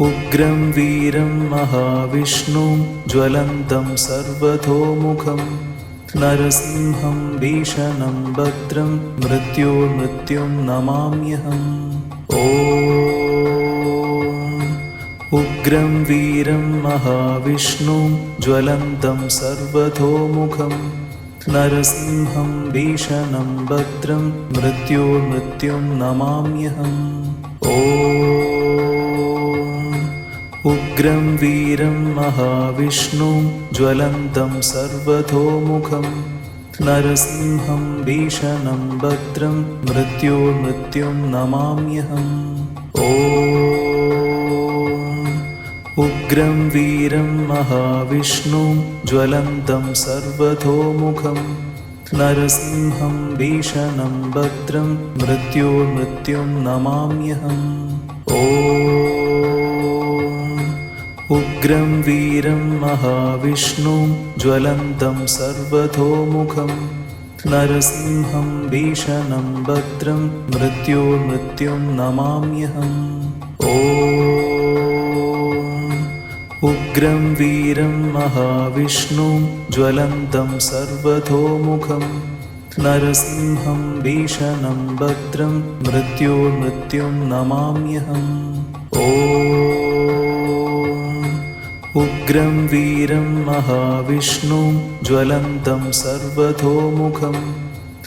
उग्रं वीरं महाविष्णुं ज्वलन्तं सर्वतोमुखं नरसिंहं भीषणं भद्रं मृत्युं नमाम्यहम्। उग्रं वीरं महाविष्णुं ज्वलन्तं सर्वतोमुखं नरसिंहं भीषणं भद्रं मृत्युं नमाम्यहम्। उग्रं वीरं महाविष्णुं ज्वलन्तं सर्वतोमुखं नरसिंहं भीषणं भद्रं मृत्युं नमाम्यहम्। उग्रं वीरं महाविष्णुं ज्वलन्तं सर्वतोमुखं नरसिंहं भीषणं भद्रं मृत्युं नमाम्यहम्। उग्रं वीरं महाविष्णुं ज्वलन्तं सर्वतोमुखं नरसिंहं भीषणं भद्रं मृत्युं नमाम्यहम्। उग्रं वीरं महाविष्णुं ज्वलन्तं सर्वतोमुखं नरसिंहं भीषणं भद्रं मृत्युं नमाम्यहम्। उग्रं वीरं महाविष्णुं ज्वलन्तं सर्वतोमुखं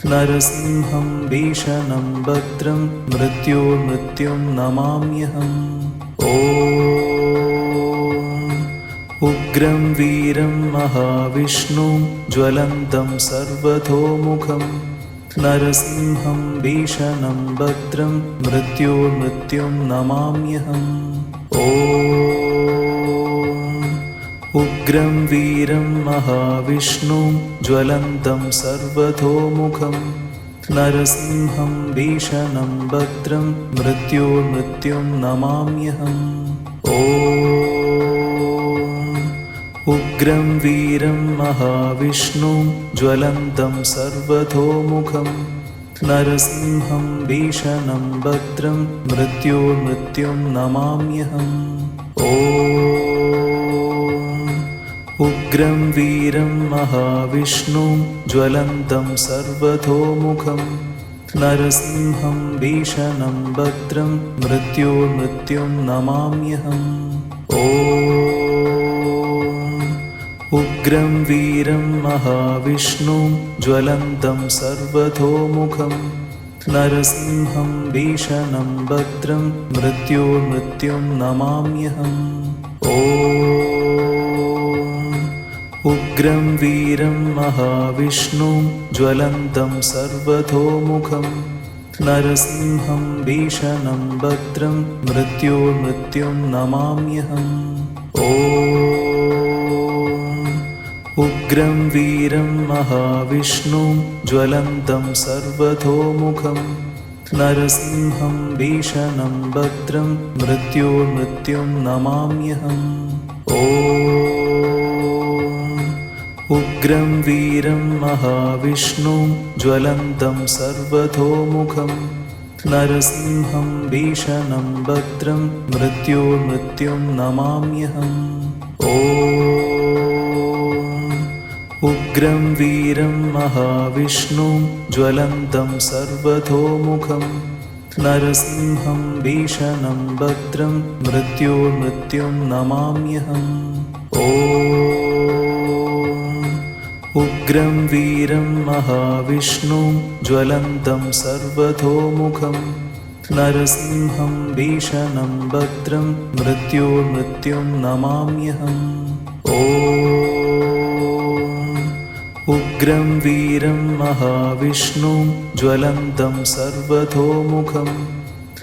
नरसिंहं भीषणं भद्रं मृत्युं नमाम्यहम्। उग्रं वीरं महाविष्णुं ज्वलन्तं सर्वतोमुखं नरसिंहं भीषणं भद्रं मृत्युं नमाम्यहम्। उग्रं वीरं महाविष्णुं ज्वलन्तं सर्वतोमुखं नरसिंहं भीषणं भद्रं मृत्युं नमाम्यहम्। उग्रं वीरं महाविष्णुं ज्वलन्तं सर्वतोमुखं नरसिंहं भीषणं भद्रं मृत्युं नमाम्यहम्। उग्रं वीरं महाविष्णुं ज्वलन्तं सर्वतोमुखं नरसिंहं भीषणं भद्रं मृत्युं नमाम्यहम्। उग्रं वीरं महाविष्णुं ज्वलन्तं सर्वतोमुखं नरसिंहं भीषणं भद्रं मृत्युं नमाम्यहम्। उग्रं वीरं महाविष्णुं ज्वलन्तं सर्वतोमुखं नरसिंहं भीषणं भद्रं मृत्युं नमाम्यहम्। उग्रं वीरं महाविष्णुं ज्वलन्तं सर्वतोमुखं नरसिंहं भीषणं भद्रं मृत्युं नमाम्यहम्। उग्रं वीरं महाविष्णुं ज्वलन्तं सर्वतोमुखं नरसिंहं भीषणं भद्रं मृत्युं नमाम्यहम्। उग्रं वीरं महाविष्णुं ज्वलन्तं सर्वतोमुखं नरसिंहं भीषणं भद्रं मृत्युं नमाम्यहम्। उग्रं वीरं महाविष्णुं ज्वलन्तं सर्वतोमुखं नरसिंहं भीषणं भद्रं मृत्युं नमाम्यहम्। उग्रं वीरं महाविष्णुं ज्वलन्तं सर्वतोमुखं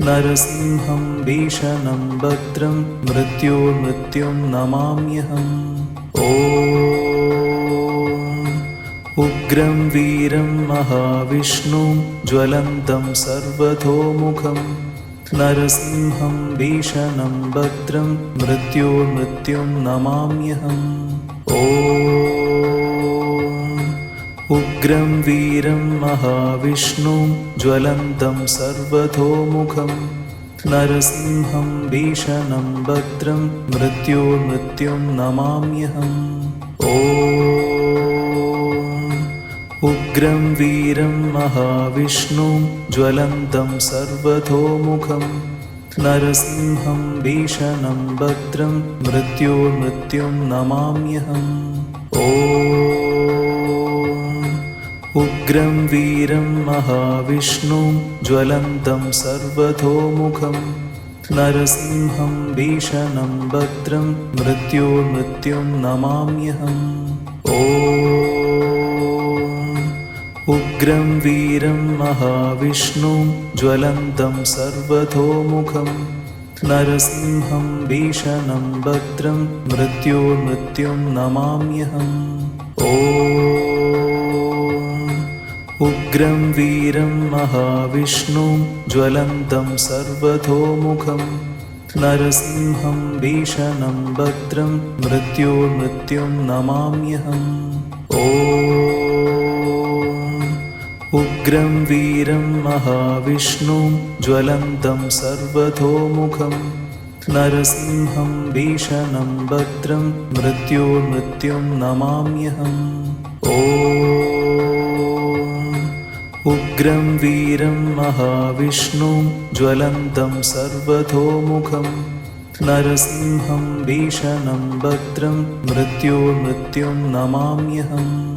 नरसिंहं भीषणं भद्रं मृत्युं नमाम्यहम्। उग्रं वीरं महाविष्णुं ज्वलन्तं सर्वतोमुखं नरसिंहं भीषणं भद्रं मृत्युं नमाम्यहम्। उग्रं वीरं महाविष्णुं ज्वलन्तं सर्वतोमुखं नरसिंहं भीषणं भद्रं मृत्युर्मृत्युं नमाम्यहम्। उग्रं वीरं महाविष्णुं ज्वलन्तं सर्वतोमुखं नरसिंहं भीषणं भद्रं मृत्युर्मृत्युं नमाम्यहम्। उग्रं वीरं महाविष्णुं ज्वलन्तं सर्वतोमुखं नरसिंहं भीषणं भद्रं मृत्युर्मृत्युं नमाम्यहम्। उग्रं वीरं महाविष्णुं ज्वलन्तं सर्वतोमुखं नरसिंहं भीषणं भद्रं मृत्युर्मृत्युं नमाम्यहम्। उग्रं वीरं महाविष्णुं ज्वलन्तं सर्वतोमुखं नरसिंहं भीषणं भद्रं मृत्युर्मृत्युं नमाम्यहम्। उग्रं वीरं महाविष्णुं ज्वलन्तं सर्वतोमुखं नरसिंहं भीषणं भद्रं मृत्युर्मृत्युं नमाम्यहम्। उग्रं वीरं महाविष्णुं ज्वलन्तं सर्वतोमुखं नरसिंहं भीषणं भद्रं मृत्युर्मृत्युं नमाम्यहम्।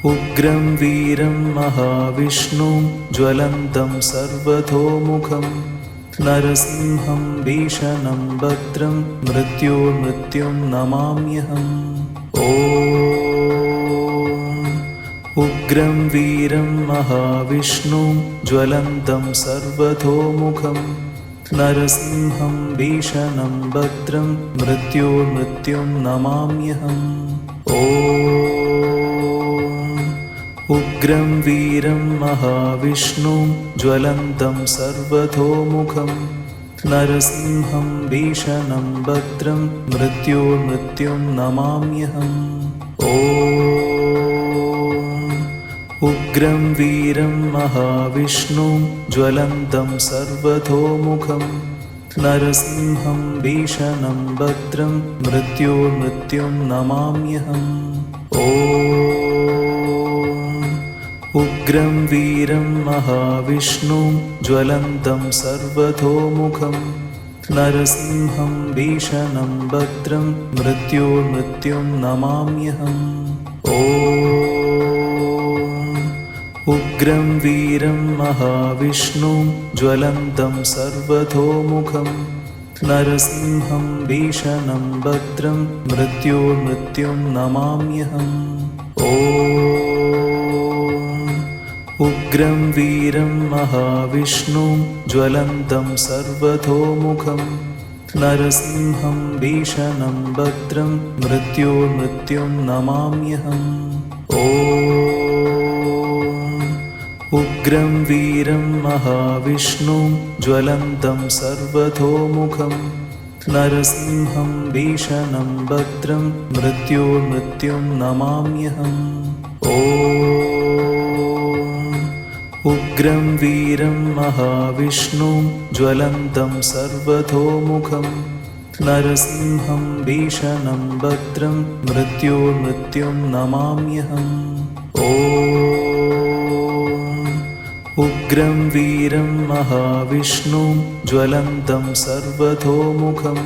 उग्रं वीरं महाविष्णुं ज्वलन्तं सर्वतोमुखं नरसिंहं भीषणं भद्रं मृत्युर्मृत्युं नमाम्यहम्। उग्रं वीरं महाविष्णुं ज्वलन्तं सर्वतोमुखं नरसिंहं भीषणं भद्रं मृत्युर्मृत्युं नमाम्यहम्। उग्रं वीरं महाविष्णुं ज्वलन्तं सर्वतोमुखं नरसिंहं भीषणं भद्रं मृत्युर्मृत्युं नमाम्यहम्। उग्रं वीरं महाविष्णुं ज्वलन्तं सर्वतोमुखं नरसिंहं भीषणं भद्रं मृत्युर्मृत्युं नमाम्यहम्। उग्रं वीरं महाविष्णुं ज्वलन्तं सर्वतोमुखं नरसिंहं भीषणं भद्रं मृत्युर्मृत्युं नमाम्यहम्। उग्रं वीरं महाविष्णुं ज्वलन्तं सर्वतोमुखं नरसिंहं भीषणं भद्रं मृत्युर्मृत्युं नमाम्यहम्। उग्रं वीरं महाविष्णुं ज्वलन्तं सर्वतोमुखं नरसिंहं भीषणं भद्रं मृत्युर्मृत्युं नमाम्यहम्। उग्रं वीरं महाविष्णुं ज्वलन्तं सर्वतोमुखं नरसिंहं भीषणं भद्रं मृत्युर्मृत्युं नमाम्यहम्। उग्रं वीरं महाविष्णुं ज्वलन्तं सर्वतोमुखं नरसिंहं भीषणं भद्रं मृत्युर्मृत्युं नमाम्यहम्। उग्रं वीरं महाविष्णुं ज्वलन्तं सर्वतोमुखं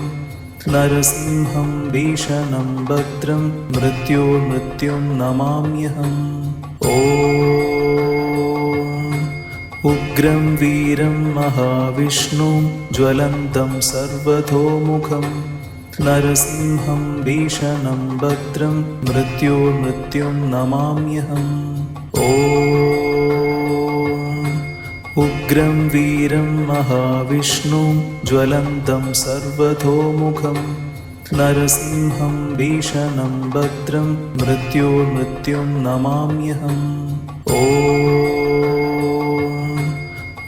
नरसिंहं भीषणं भद्रं मृत्युर्मृत्युं नमाम्यहम्। उग्रं वीरं महाविष्णुं ज्वलन्तं सर्वतोमुखं नरसिंहं भीषणं भद्रं मृत्युर्मृत्युं नमाम्यहम्। उग्रं वीरं महाविष्णुं ज्वलन्तं सर्वतोमुखं नरसिंहं भीषणं भद्रं मृत्युर्मृत्युं नमाम्यहम्।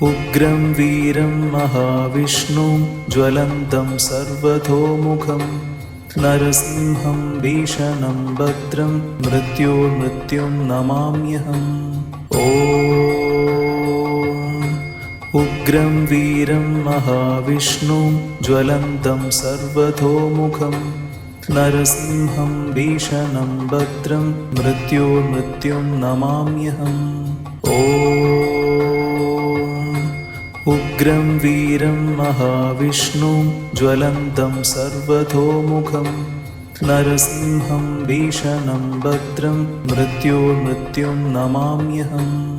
उग्रं वीरं महाविष्णुं ज्वलन्तं सर्वतोमुखं नरसिंहं भीषणं भद्रं मृत्युर्मृत्युं नमाम्यहम्। उग्रं वीरं महाविष्णुं ज्वलन्तं सर्वतोमुखं नरसिंहं भीषणं भद्रं मृत्युं नमाम्यहम्। उग्रं वीरं महाविष्णुं ज्वलन्तं सर्वतोमुखं नरसिंहं भीषणं भद्रं मृत्युं नमाम्यहम्।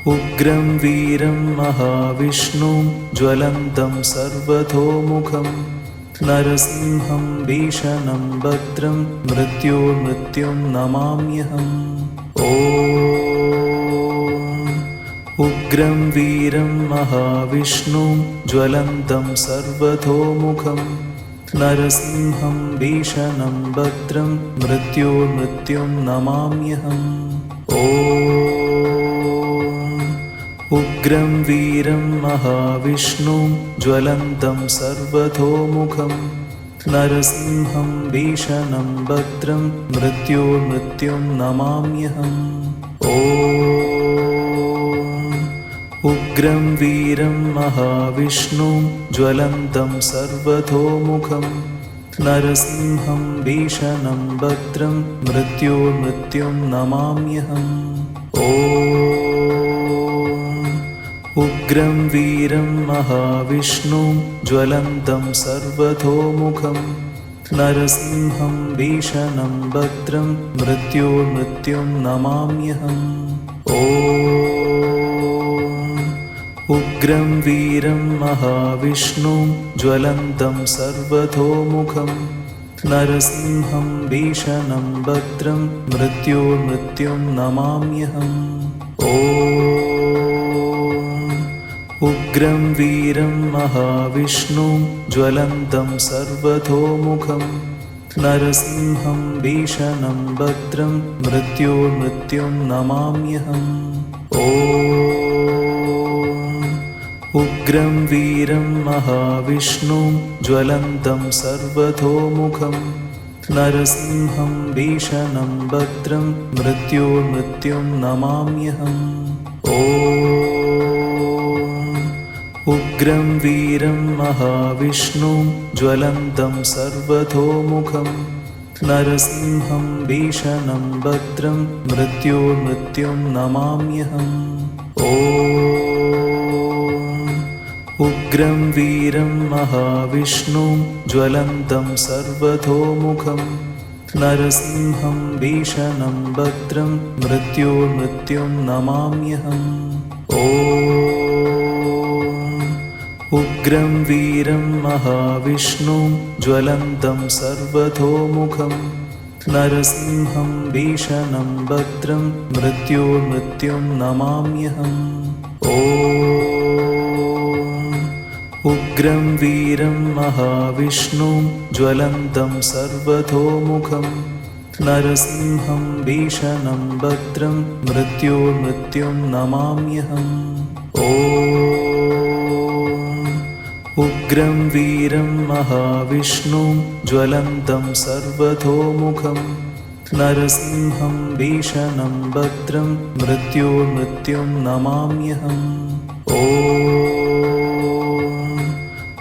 उग्रं वीरं महाविष्णुं ज्वलन्तं सर्वतोमुखं नरसिंहं भीषणं भद्रं मृत्युं नमाम्यहम्। उग्रं वीरं महाविष्णुं ज्वलन्तं सर्वतोमुखं नरसिंहं भीषणं भद्रं मृत्युं नमाम्यहम्। उग्रं वीरं महाविष्णुं ज्वलन्तं सर्वतोमुखं नरसिंहं भीषणं भद्रं मृत्युं नमाम्यहम्। उग्रं वीरं महाविष्णुं ज्वलन्तं सर्वतोमुखं नरसिंहं भीषणं भद्रं मृत्युं नमाम्यहम्। उग्रं वीरं महाविष्णुं ज्वलन्तं सर्वतोमुखं नरसिंहं भीषणं भद्रं मृत्युं नमाम्यहम्। उग्रं वीरं महाविष्णुं ज्वलन्तं सर्वतोमुखं नरसिंहं भीषणं भद्रं मृत्युं नमाम्यहम्। उग्रं वीरं महाविष्णुं ज्वलन्तं सर्वतोमुखं नरसिंहं भीषणं भद्रं मृत्युं नमाम्यहम्। उग्रं वीरं महाविष्णुं ज्वलन्तं सर्वतोमुखं नरसिंहं भीषणं भद्रं मृत्युं नमाम्यहम्। उग्रं वीरं महाविष्णुं ज्वलन्तं सर्वतोमुखं नरसिंहं भीषणं भद्रं मृत्युं नमाम्यहम्। उग्रं वीरं महाविष्णुं ज्वलन्तं सर्वतोमुखं नरसिंहं भीषणं भद्रं मृत्युं नमाम्यहम्। उग्रं वीरं महाविष्णुं ज्वलन्तं सर्वतोमुखं नरसिंहं भीषणं भद्रं मृत्युं नमाम्यहम्। उग्रं वीरं महाविष्णुं ज्वलन्तं सर्वतोमुखं नरसिंहं भीषणं भद्रं मृत्युं नमाम्यहम्। उग्रं वीरं महाविष्णुं ज्वलन्तं सर्वतोमुखं नरसिंहं भीषणं भद्रं मृत्युं नमाम्यहम्।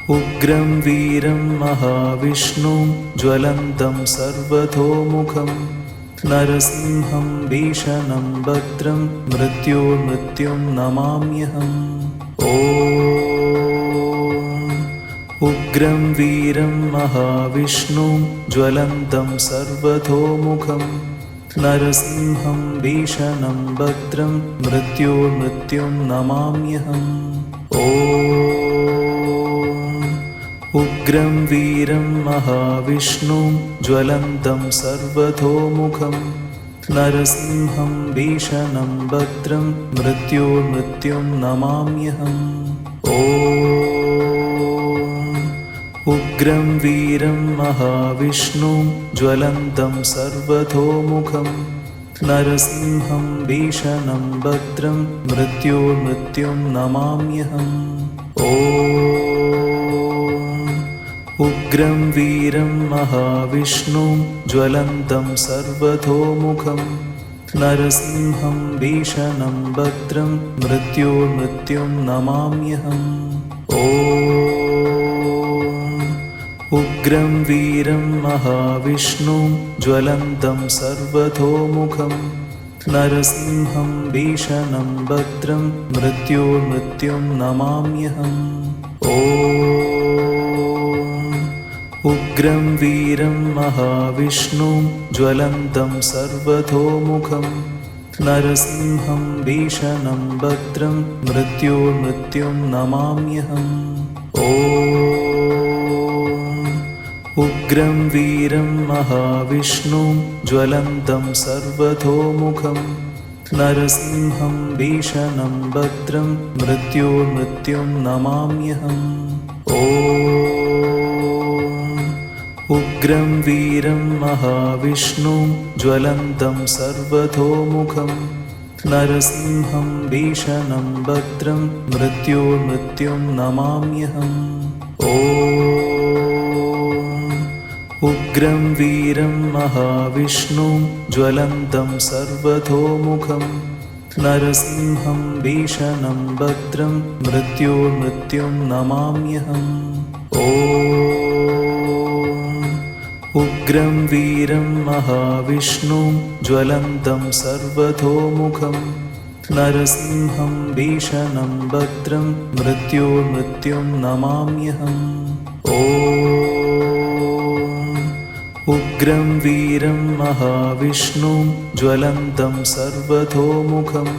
उग्रं वीरं महाविष्णुं ज्वलन्तं सर्वतोमुखं नरसिंहं भीषणं भद्रं मृत्युं नमाम्यहम्। उग्रं वीरं महाविष्णुं ज्वलन्तं सर्वतोमुखं नरसिंहं भीषणं भद्रं मृत्युं नमाम्यहम्। उग्रं वीरं महाविष्णुं ज्वलन्तं सर्वतोमुखं नरसिंहं भीषणं भद्रं मृत्युं नमाम्यहम्। उग्रं वीरं महाविष्णुं ज्वलन्तं सर्वतोमुखं नरसिंहं भीषणं भद्रं मृत्युं नमाम्यहम्। उग्रं वीरं महाविष्णुं ज्वलन्तं सर्वतोमुखं नरसिंहं भीषणं भद्रं मृत्युर्मृत्युं नमाम्यहम्। उग्रं वीरं महाविष्णुं ज्वलन्तं सर्वतोमुखं नरसिंहं भीषणं भद्रं मृत्युर्मृत्युं नमाम्यहम्। उग्रं वीरं महाविष्णुं ज्वलन्तं सर्वतोमुखं नरसिंहं भीषणं भद्रं मृत्युर्मृत्युं नमाम्यहम्। उग्रं वीरं महाविष्णुं ज्वलन्तं सर्वतोमुखं नरसिंहं भीषणं भद्रं मृत्युर्मृत्युं नमाम्यहम्। उग्रं वीरं महाविष्णुं ज्वलन्तं सर्वतोमुखं नरसिंहं भीषणं भद्रं मृत्युर्मृत्युं नमाम्यहम्। उग्रं वीरं महाविष्णुं ज्वलन्तं सर्वतोमुखं नरसिंहं भीषणं भद्रं मृत्युर्मृत्युं नमाम्यहम्। उग्रं वीरं महाविष्णुं ज्वलन्तं सर्वतोमुखं नरसिंहं भीषणं भद्रं मृत्युर्मृत्युं नमाम्यहम्। उग्रं वीरं महाविष्णुं ज्वलन्तं सर्वतोमुखं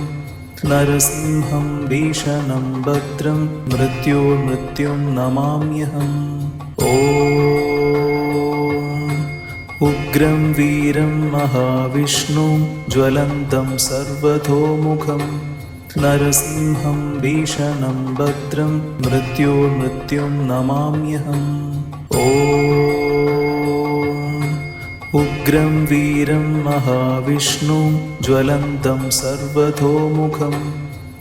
नरसिंहं भीषणं भद्रं मृत्युर्मृत्युं नमाम्यहम्। उग्रं वीरं महाविष्णुं ज्वलन्तं सर्वतोमुखं नरसिंहं भीषणं भद्रं मृत्युर्मृत्युं नमाम्यहम्। उग्रं वीरं महाविष्णुं ज्वलन्तं सर्वतोमुखं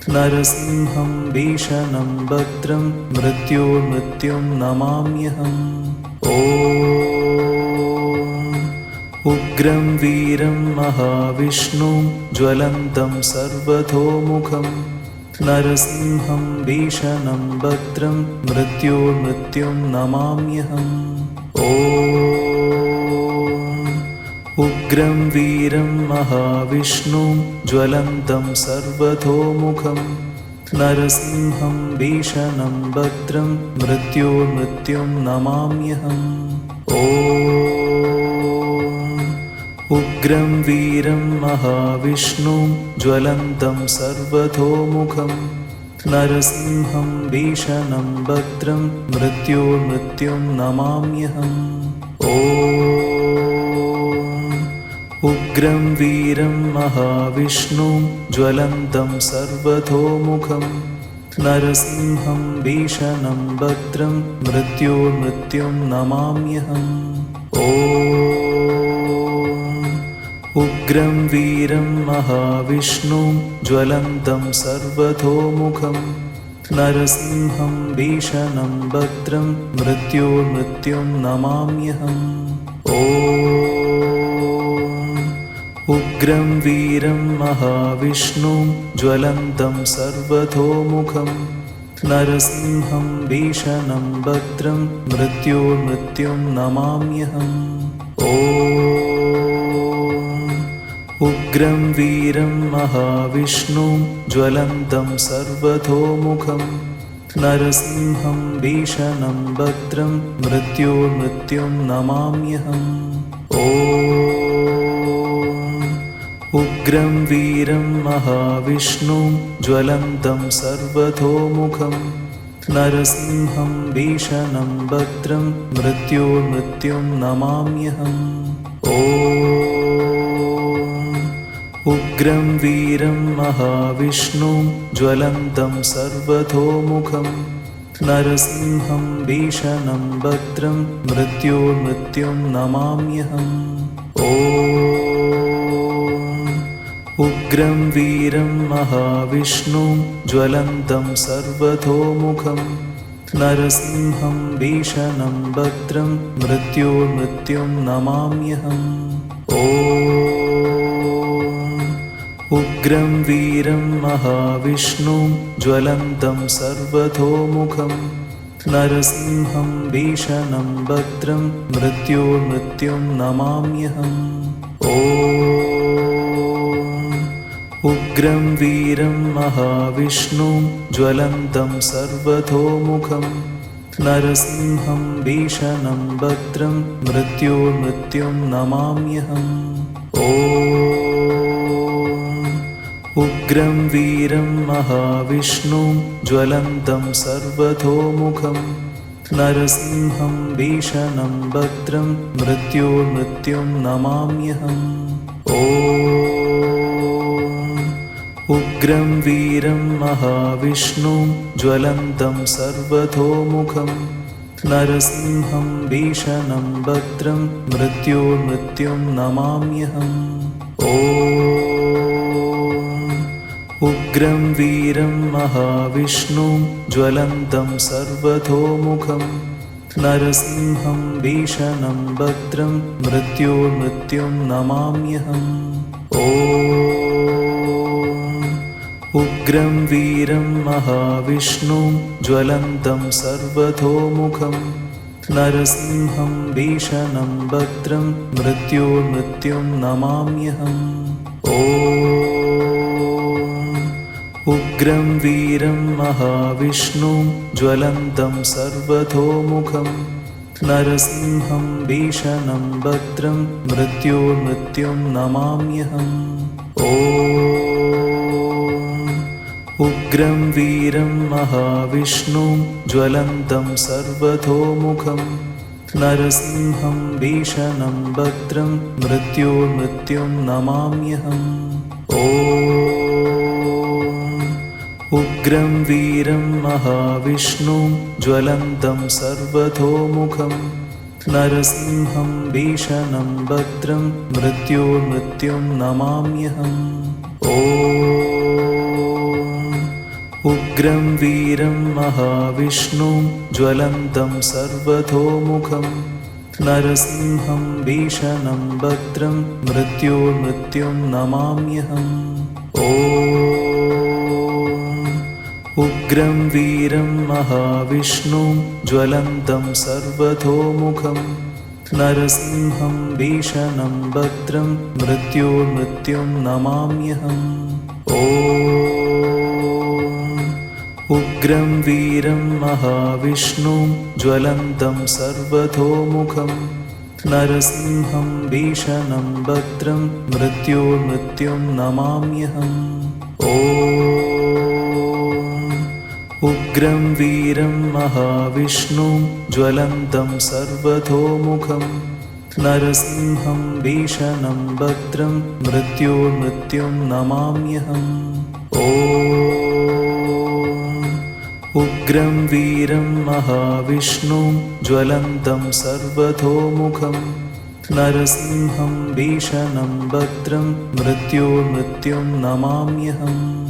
नरसिंहं भीषणं भद्रं मृत्युर्मृत्युं नमाम्यहम्। उग्रं वीरं महाविष्णुं ज्वलन्तं सर्वतोमुखं नरसिंहं भीषणं भद्रं मृत्युर्मृत्युं नमाम्यहम्। उग्रं वीरं महाविष्णुं ज्वलन्तं सर्वतोमुखं नरसिंहं भीषणं भद्रं मृत्युर्मृत्युं नमाम्यहम्। उग्रं वीरं महाविष्णुं ज्वलन्तं सर्वतोमुखं नरसिंहं भीषणं भद्रं मृत्युर्मृत्युं नमाम्यहम्। उग्रं वीरं महाविष्णुं ज्वलन्तं सर्वतोमुखं नरसिंहं भीषणं भद्रं मृत्युर्मृत्युं नमाम्यहम्। उग्रं वीरं महाविष्णुं ज्वलन्तं सर्वतोमुखं नरसिंहं भीषणं भद्रं मृत्युर्मृत्युं नमाम्यहम्। उग्रं वीरं महाविष्णुं ज्वलन्तं सर्वतोमुखं नरसिंहं भीषणं भद्रं मृत्युर्मृत्युं नमाम्यहम्। उग्रं वीरं महाविष्णुं ज्वलन्तं सर्वतोमुखं नरसिंहं भीषणं भद्रं मृत्युर्मृत्युं नमाम्यहम्। उग्रं वीरं महाविष्णुं ज्वलन्तं सर्वतोमुखं नरसिंहं भीषणं भद्रं मृत्युर्मृत्युं नमाम्यहम्। उग्रं वीरं महाविष्णुं ज्वलन्तं सर्वतोमुखं नरसिंहं भीषणं भद्रं मृत्युर्मृत्युं नमाम्यहम्। उग्रं वीरं महाविष्णुं ज्वलन्तं सर्वतोमुखं नरसिंहं भीषणं भद्रं मृत्युर्मृत्युं नमाम्यहम्। उग्रं वीरं महाविष्णुं ज्वलन्तं सर्वतोमुखं नरसिंहं भीषणं भद्रं मृत्युं नमाम्यहम्। उग्रं वीरं महाविष्णुं ज्वलन्तं सर्वतोमुखं नरसिंहं भीषणं भद्रं मृत्युं नमाम्यहम्। उग्रं वीरं महाविष्णुं ज्वलन्तं सर्वतोमुखं नरसिंहं भीषणं भद्रं मृत्युं नमाम्यहम्। उग्रं वीरं महाविष्णुं ज्वलन्तं सर्वतोमुखं नरसिंहं भीषणं भद्रं मृत्युं नमाम्यहम्। उग्रं वीरं महाविष्णुं ज्वलन्तं सर्वतोमुखं नरसिंहं भीषणं भद्रं मृत्युं नमाम्यहम्। उग्रं वीरं महाविष्णुं ज्वलन्तं सर्वतोमुखं नरसिंहं भीषणं भद्रं मृत्युं नमाम्यहम्। उग्रं वीरं महाविष्णुं ज्वलन्तं सर्वतोमुखं नरसिंहं भीषणं भद्रं मृत्युं नमाम्यहम्। उग्रं वीरं महाविष्णुं ज्वलन्तं सर्वतोमुखं नरसिंहं भीषणं भद्रं मृत्युं नमाम्यहम्। उग्रं वीरं महाविष्णुं ज्वलन्तं सर्वतोमुखं नरसिंहं भीषणं भद्रं मृत्युं नमाम्यहम्। उग्रं वीरं महाविष्णुं ज्वलन्तं सर्वतोमुखं नरसिंहं भीषणं भद्रं मृत्युं नमाम्यहम्। उग्रं वीरं महाविष्णुं ज्वलन्तं सर्वतोमुखं नरसिंहं भीषणं भद्रं मृत्युं नमाम्यहम्। उग्रं वीरं महाविष्णुं ज्वलन्तं सर्वतोमुखं नरसिंहं भीषणं भद्रं मृत्युं नमाम्यहम्। उग्रं वीरं महाविष्णुं ज्वलन्तं सर्वतोमुखं नरसिंहं भीषणं भद्रं मृत्युं नमाम्यहम्। उग्रं वीरं महाविष्णुं ज्वलन्तं सर्वतोमुखं नरसिंहं भीषणं भद्रं मृत्युं नमाम्यहम्।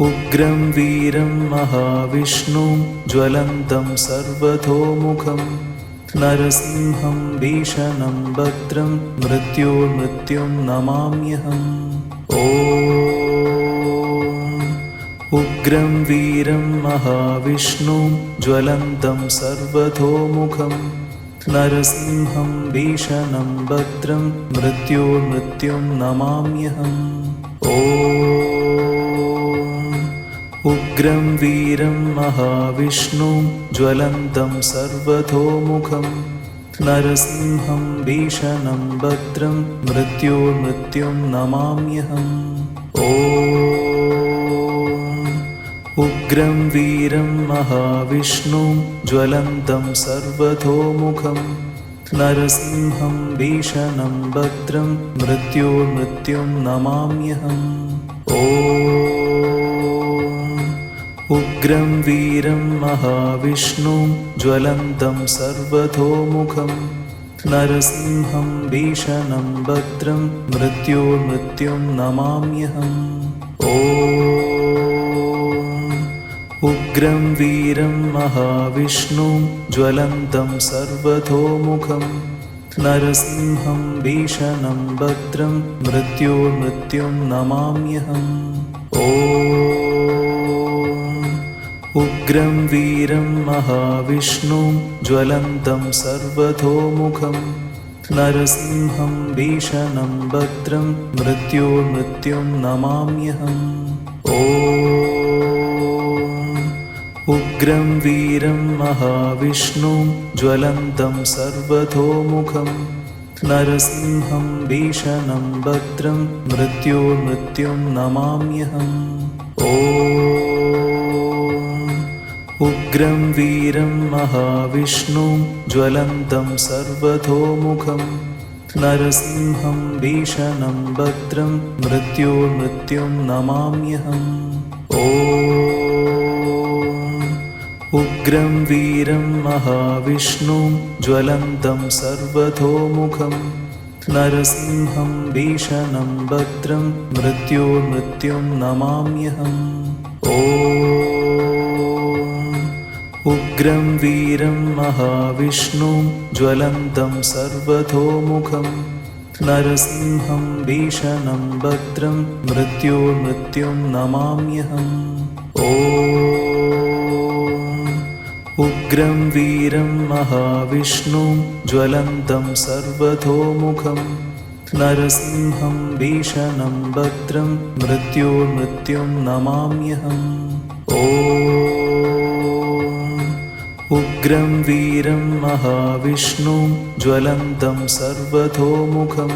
उग्रं वीरं महाविष्णुं ज्वलन्तं सर्वतोमुखं नरसिंहं भीषणं भद्रं मृत्युं नमाम्यहम्। उग्रं वीरं महाविष्णुं ज्वलन्तं सर्वतोमुखं नरसिंहं भीषणं भद्रं मृत्युं नमाम्यहम्। उग्रं वीरं महाविष्णुं ज्वलन्तं सर्वतोमुखं नरसिंहं भीषणं भद्रं मृत्युं नमाम्यहम्। उग्रं वीरं महाविष्णुं ज्वलन्तं सर्वतोमुखं नरसिंहं भीषणं भद्रं मृत्युं नमाम्यहम्। उग्रं वीरं महाविष्णुं ज्वलन्तं सर्वतोमुखं नरसिंहं भीषणं भद्रं मृत्युं नमाम्यहम्। उग्रं वीरं महाविष्णुं ज्वलन्तं सर्वतोमुखं नरसिंहं भीषणं भद्रं मृत्युर्मृत्युं नमाम्यहम्। उग्रं वीरं महाविष्णुं ज्वलन्तं सर्वतोमुखं नरसिंहं भीषणं भद्रं मृत्युर्मृत्युं नमाम्यहम्। उग्रं वीरं महाविष्णुं ज्वलन्तं सर्वतोमुखं नरसिंहं भीषणं भद्रं मृत्युर्मृत्युं नमाम्यहम्। उग्रं वीरं महाविष्णुं ज्वलन्तं सर्वतोमुखं नरसिंहं भीषणं भद्रं मृत्युर्मृत्युं नमाम्यहम्। उग्रं वीरं महाविष्णुं ज्वलन्तं सर्वतोमुखं नरसिंहं भीषणं भद्रं मृत्युर्मृत्युं नमाम्यहम्। उग्रं वीरं महाविष्णुं ज्वलन्तं सर्वतोमुखं नरसिंहं भीषणं भद्रं मृत्युर्मृत्युं नमाम्यहम्। उग्रं वीरं महाविष्णुं ज्वलन्तं सर्वतोमुखं नरसिंहं भीषणं भद्रं मृत्युर्मृत्युं नमाम्यहम्। उग्रं वीरं महाविष्णुं ज्वलन्तं सर्वतोमुखं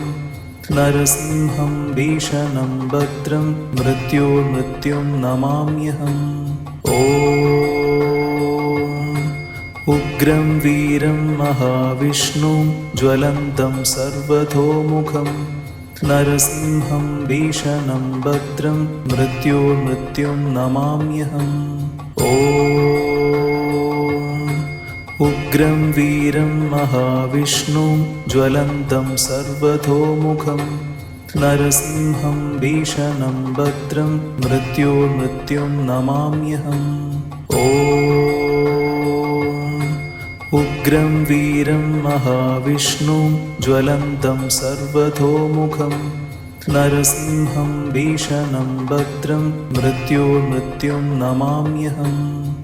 नरसिंहं भीषणं भद्रं मृत्युर्मृत्युं नमाम्यहम्। उग्रं वीरं महाविष्णुं ज्वलन्तं सर्वतोमुखं नरसिंहं भीषणं भद्रं मृत्युर्मृत्युं नमाम्यहम्। उग्रं वीरं महाविष्णुं ज्वलन्तं सर्वतोमुखं नरसिंहं भीषणं भद्रं मृत्युर्मृत्युं नमाम्यहम्। उग्रं वीरं महाविष्णुं ज्वलन्तं सर्वतोमुखं नरसिंहं भीषणं भद्रं मृत्युर्मृत्युं नमाम्यहम्।